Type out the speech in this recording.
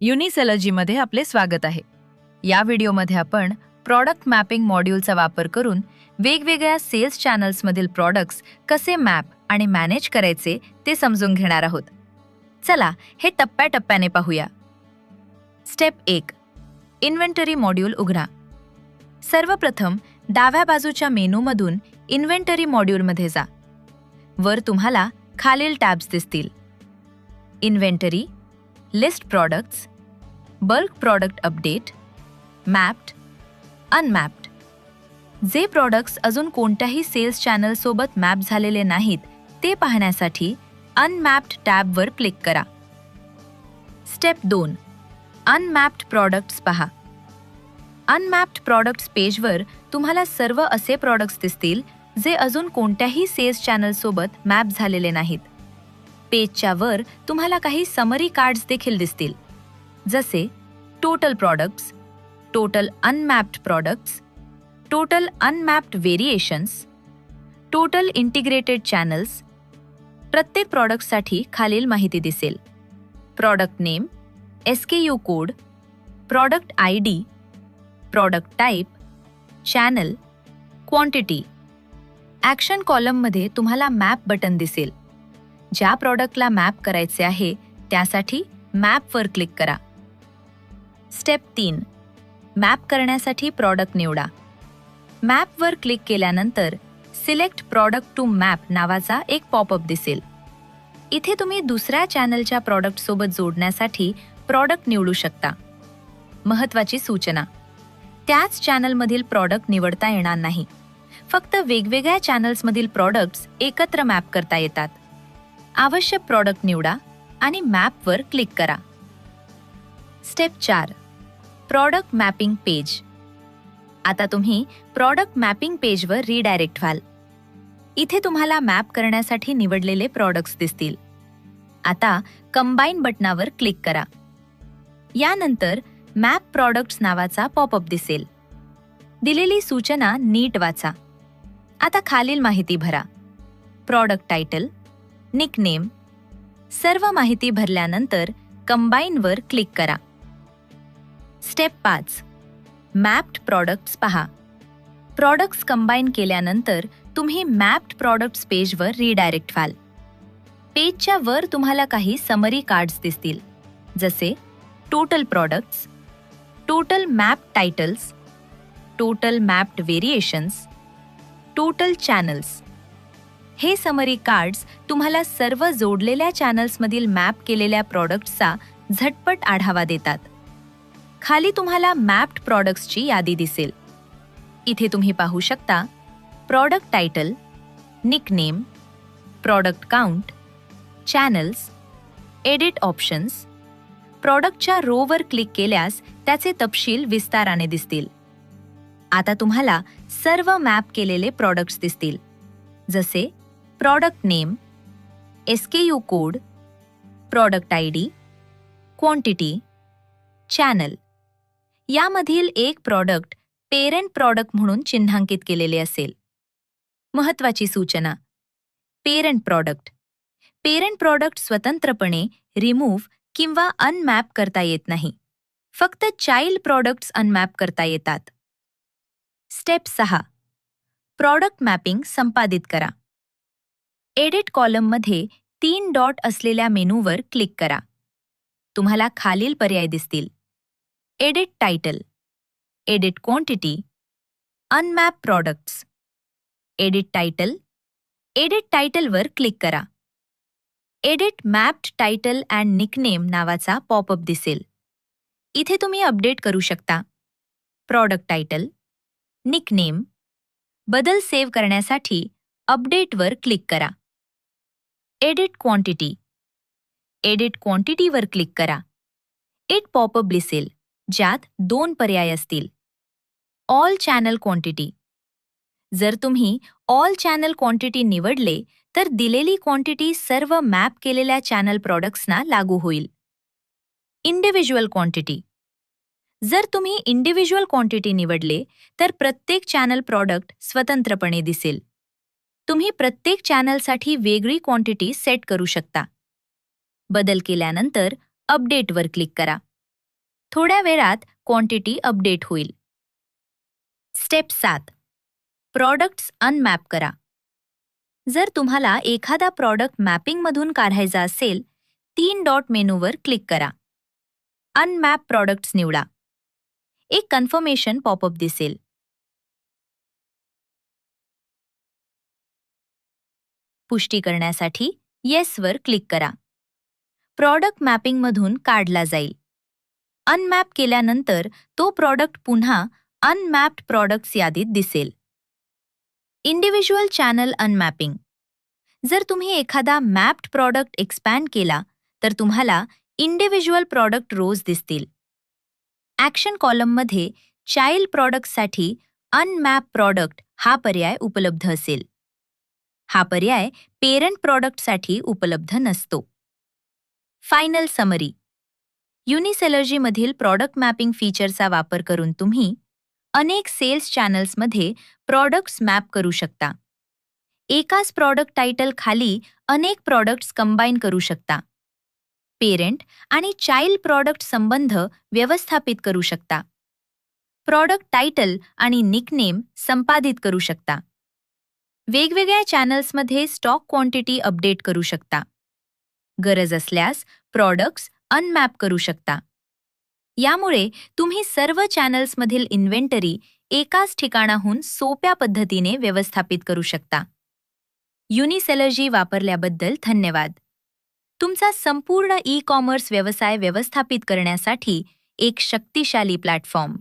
युनिसॉलॉजीमध्ये आपले स्वागत आहे. या व्हिडिओमध्ये आपण प्रॉडक्ट मॅपिंग मॉड्यूलचा वापर करून वेगवेगळ्या सेल्स चॅनल्समधील प्रॉडक्ट्स कसे मॅप आणि मॅनेज करायचे ते समजून घेणार आहोत. चला हे टप्प्याटप्प्याने पाहूया. स्टेप 1. इन्व्हेंटरी मॉड्यूल उघडा. सर्वप्रथम डाव्या बाजूच्या मेनूमधून इन्व्हेंटरी मॉड्यूलमध्ये जा. वर तुम्हाला खालील टॅब्स दिसतील: inventory, list products, bulk product update, mapped, unmapped. जे प्रॉडक्ट्स अजून कोणत्याही सेल्स चॅनल सोबत मॅप झालेले नाहीत ते पाहण्यासाठी अनमॅप्ड टॅबवर क्लिक करा. स्टेप 2. अनमॅप्ड प्रॉडक्ट्स पहा. अनमॅप्ड प्रॉडक्ट्स पेजवर तुम्हाला सर्व असे प्रॉडक्ट्स दिसतील जे अजून कोणत्याही सेल्स चॅनल सोबत मॅप झालेले नाहीत. पेजच्या वर तुम्हाला काही समरी कार्ड्स देखील दिसतील, जसे total products, total unmapped products, total unmapped variations, total integrated channels. प्रत्येक प्रॉडक्टसाठी खालील माहिती दिसेल: product name, SKU code, product ID, product type, channel, quantity. Action कॉलममध्ये तुम्हाला मॅप बटन दिसेल. ज्या प्रॉडक्टला मॅप करायचे आहे त्यासाठी मॅपवर क्लिक करा. स्टेप 3. मॅप करण्यासाठी प्रॉडक्ट निवडा. मॅपवर क्लिक केल्यानंतर सिलेक्ट प्रॉडक्ट टू मॅप नावाचा एक पॉपअप दिसेल. इथे तुम्ही दुसऱ्या चॅनलच्या प्रॉडक्टसोबत जोडण्यासाठी प्रॉडक्ट निवडू शकता. महत्त्वाची सूचना: त्याच चॅनलमधील प्रॉडक्ट निवडता येणार नाही. फक्त वेगवेगळ्या चॅनल्समधील प्रॉडक्ट्स एकत्र मॅप करता येतात. आवश्यक प्रॉडक्ट निवडा आणि मॅपवर क्लिक करा. स्टेप 4. Product mapping page. आता तुम्ही प्रॉडक्ट मॅपिंग पेजवर रिडायरेक्ट व्हाल. इथे तुम्हाला मॅप करण्यासाठी निवडलेले प्रॉडक्ट्स दिसतील. आता कंबाईन बटनावर क्लिक करा. यानंतर मॅप प्रॉडक्ट्स नावाचा पॉपअप दिसेल. दिलेली सूचना नीट वाचा. आता खालील माहिती भरा: प्रॉडक्ट टायटल, निकनेम. सर्व माहिती भरल्यानंतर कंबाईनवर क्लिक करा. स्टेप 5. मॅप्ड प्रॉडक्ट्स पहा. प्रॉडक्ट्स कंबाईन केल्यानंतर तुम्ही मॅप्ड प्रॉडक्ट्स पेजवर रिडायरेक्ट व्हाल. पेजच्या वर तुम्हाला काही समरी कार्ड्स दिसतील, जसे total products, total map titles, total mapped variations, total channels. हे समरी कार्ड्स तुम्हाला सर्व जोडलेल्या चॅनल्समधील मॅप केलेल्या प्रॉडक्ट्सचा झटपट आढावा देतात. खाली तुम्हाला मॅप्ड प्रॉडक्ट्सची यादी दिसेल. इथे तुम्ही पाहू शकता product title, nickname, product count, channels, edit options. प्रॉडक्टच्या रोवर क्लिक केल्यास त्याचे तपशील विस्ताराने दिसतील. आता तुम्हाला सर्व मॅप केलेले प्रॉडक्ट्स दिसतील, जसे product name, SKU code, product ID, quantity, channel. यामधील एक प्रॉडक्ट पेरेंट प्रॉडक्ट म्हणून चिन्हांकित केलेले असेल. महत्त्वाची सूचना: पेरेंट प्रॉडक्ट स्वतंत्रपणे रिमूव्ह किंवा अनमॅप करता येत नाही. फक्त चाइल्ड प्रॉडक्ट्स अनमॅप करता येतात. स्टेप 6. प्रॉडक्ट मॅपिंग संपादित करा. एडिट कॉलममध्ये 3 डॉट असलेल्या मेनूवर क्लिक करा. तुम्हाला खालील पर्याय दिसतील: edit title, edit quantity, unmap products. Edit टायटलवर क्लिक करा. Edit mapped title and nickname नावाचा पॉपअप दिसेल. इथे तुम्ही अपडेट करू शकता. Product title, nickname. बदल सेव्ह करण्यासाठी अपडेटवर क्लिक करा. एडिट क्वांटिटीवर क्लिक करा. एक पॉपअप दिसेल ज्यात 2 पर्याय असतील: ऑल चॅनल क्वांटिटी. जर तुम्ही ऑल चॅनल क्वांटिटी निवडले तर दिलेली क्वांटिटी सर्व मॅप केलेल्या चॅनल प्रॉडक्ट्सना लागू होईल. Individual quantity. जर तुम्ही इंडिव्हिज्युअल क्वांटिटी निवडले तर प्रत्येक चॅनल प्रॉडक्ट स्वतंत्रपणे दिसेल. तुम्ही प्रत्येक चॅनलसाठी वेगळी क्वांटिटी सेट करू शकता. बदल केल्यानंतर अपडेटवर क्लिक करा. थोड्या वेळात क्वांटिटी अपडेट होईल. स्टेप 7. प्रॉडक्ट्स अनमॅप करा. जर तुम्हाला एखादा प्रॉडक्ट मॅपिंगमधून काढायचा असेल, 3 डॉट मेनूवर क्लिक करा. अनमॅप प्रॉडक्ट्स निवडा. एक कन्फर्मेशन पॉपअप दिसेल. पुष्टी करण्यासाठी येसवर क्लिक करा. प्रॉडक्ट मॅपिंगमधून काढला जाईल. अनमॅप केल्यानंतर तो प्रॉडक्ट पुन्हा अनमॅप्ड प्रॉडक्ट्स यादीत दिसेल. Individual channel unmapping. जर तुम्ही एखादा मॅप्ड प्रॉडक्ट एक्सपॅन्ड केला तर तुम्हाला इंडिव्हिज्युअल प्रॉडक्ट रोज दिसतील. ॲक्शन कॉलममध्ये चाइल्ड प्रॉडक्ट्ससाठी अनमॅप प्रॉडक्ट हा पर्याय उपलब्ध असेल. हा पर्याय पेरंट प्रॉडक्टसाठी उपलब्ध नसतो. Final summary. युनिसेलर्जीमधील प्रॉडक्ट मॅपिंग फीचरचा वापर करून तुम्ही अनेक सेल्स चॅनल्समध्ये प्रॉडक्ट्स मॅप करू शकता. एकाच प्रॉडक्ट टायटल खाली अनेक प्रॉडक्ट्स कंबाईन करू शकता. पेरेंट आणि चाइल्ड प्रॉडक्ट संबंध व्यवस्थापित करू शकता. प्रॉडक्ट टायटल आणि निकनेम संपादित करू शकता. वेगवेगळ्या चॅनल्समध्ये स्टॉक क्वांटिटी अपडेट करू शकता. गरज असल्यास प्रॉडक्ट्स अनमॅप करू शकता. यामुळे तुम्ही सर्व चॅनल्समधील इन्व्हेंटरी एकाच ठिकाणाहून सोप्या पद्धतीने व्यवस्थापित करू शकता. युनिसेलर्जी वापरल्याबद्दल धन्यवाद. तुमचा संपूर्ण ई कॉमर्स व्यवसाय व्यवस्थापित करण्यासाठी एक शक्तिशाली प्लॅटफॉर्म.